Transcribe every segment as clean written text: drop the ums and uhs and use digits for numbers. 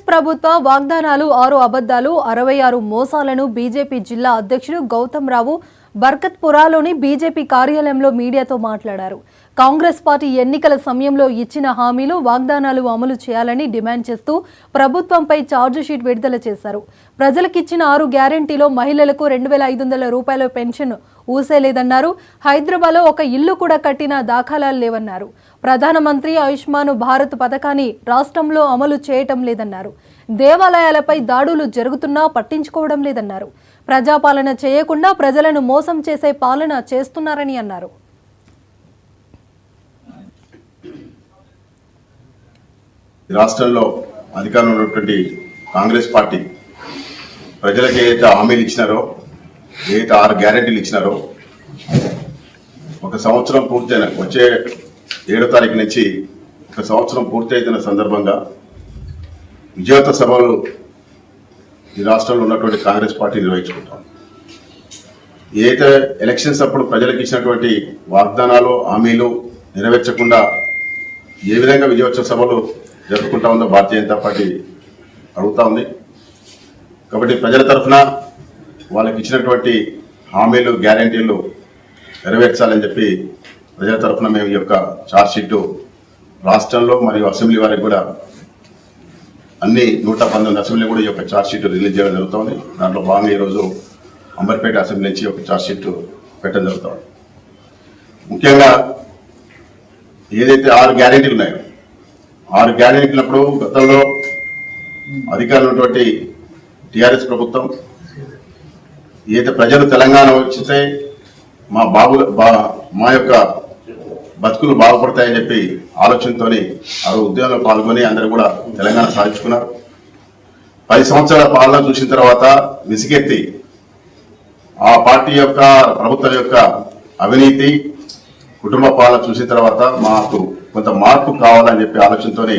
ప్రభుత్వ వాగ్దానాలు 6 అబద్ధాలు 66 మోసాలను బీజేపీ జిల్లా అధ్యక్షుడు గౌతమ్ రావు బర్కత్పురాలోని బీజేపీ కార్యాలయంలో మీడియాతో మాట్లాడారు. కాంగ్రెస్ పార్టీ ఎన్నికల సమయంలో ఇచ్చిన హామీలు వాగ్దానాలు అమలు చేయాలని డిమాండ్ చేస్తూ ప్రభుత్వంపై ఛార్జ్ షీట్ విడుదల చేశారు. ప్రజలకిచ్చిన 6 గ్యారెంటీలో మహిళలకు 2500 రూపాయల పెన్షన్ ఊసేలేదన్నారు. హైదరాబాద్లో ఒక ఇల్లు కూడా కట్టిన దాఖలాలు లేవన్నారు. ప్రధానమంత్రి ఆయుష్మాన్ భారత్ పథకాన్ని రాష్ట్రంలో అమలు చేయటం లేదన్నారు. దేవాలయాలపై దాడులు జరుగుతున్నా పట్టించుకోవడం లేదన్నారు. ప్రజాపాలన చేయకుండా ప్రజలను మోసం చేసే పాలన చేస్తున్నారని అన్నారు. రాష్ట్రంలో అధికారంలో ఉన్నటువంటి కాంగ్రెస్ పార్టీ ప్రజలకు ఏదైతే హామీలు ఇచ్చినారో, ఏదైతే 6 గ్యారెంటీలు ఇచ్చినారో, ఒక సంవత్సరం పూర్తయిన వచ్చే 7వ తారీఖు నుంచి ఒక సంవత్సరం పూర్తయిన సందర్భంగా విజయోత్సవ సభలు ఈ రాష్ట్రంలో ఉన్నటువంటి కాంగ్రెస్ పార్టీ నిర్వహించుకుంటాం. ఏదైతే ఎలక్షన్స్ అప్పుడు ప్రజలకు ఇచ్చినటువంటి వాగ్దానాలు హామీలు నెరవేర్చకుండా ఏ విధంగా విజయోత్సవ సభలు జరుపుకుంటా ఉందో భారతీయ జనతా పార్టీ అడుగుతా ఉంది. కాబట్టి ప్రజల తరఫున వాళ్ళకి ఇచ్చినటువంటి హామీలు గ్యారెంటీలు నెరవేర్చాలని చెప్పి ప్రజల తరఫున మేము ఈ యొక్క ఛార్జ్షీటు రాష్ట్రంలో మరియు అసెంబ్లీ వారికి కూడా అన్ని 119 అసెంబ్లీ కూడా ఈ యొక్క ఛార్జ్షీట్ రిలీజ్ చేయడం జరుగుతుంది. దాంట్లో భాగంగా ఈరోజు అంబర్పేట అసెంబ్లీ నుంచి ఒక ఛార్జ్షీట్ పెట్టడం జరుగుతుంది. ముఖ్యంగా ఏదైతే 6 గ్యారెంటీలు ఉన్నాయో, 6 గ్యారెంటీలప్పుడు గతంలో అధికారంలో ఉన్నటువంటి టీఆర్ఎస్ ప్రభుత్వం ఏదైతే ప్రజలు తెలంగాణ వచ్చితే మా యొక్క బతుకులు బాగుపడతాయని చెప్పి ఆలోచనతో ఆ ఉద్యమంలో పాల్గొని అందరూ కూడా తెలంగాణ సాధించుకున్నారు. 10 సంవత్సరాల పాలన చూసిన తర్వాత విసిగెత్తి ఆ పార్టీ యొక్క ప్రభుత్వం యొక్క అవినీతి కుటుంబ పాలన చూసిన తర్వాత మాకు కొంత మార్పు కావాలని చెప్పి ఆలోచనతోనే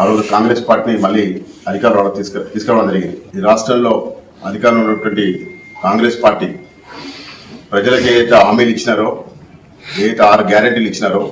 ఆ రోజు కాంగ్రెస్ పార్టీని మళ్ళీ అధికారంలో తీసుకురావడం జరిగింది. ఈ రాష్ట్రంలో అధికారంలో ఉన్నటువంటి కాంగ్రెస్ పార్టీ ప్రజలకు ఏదైతే హామీలు ఇచ్చినారో, ఏదైతే 6 గ్యారెంటీలు ఇచ్చినారో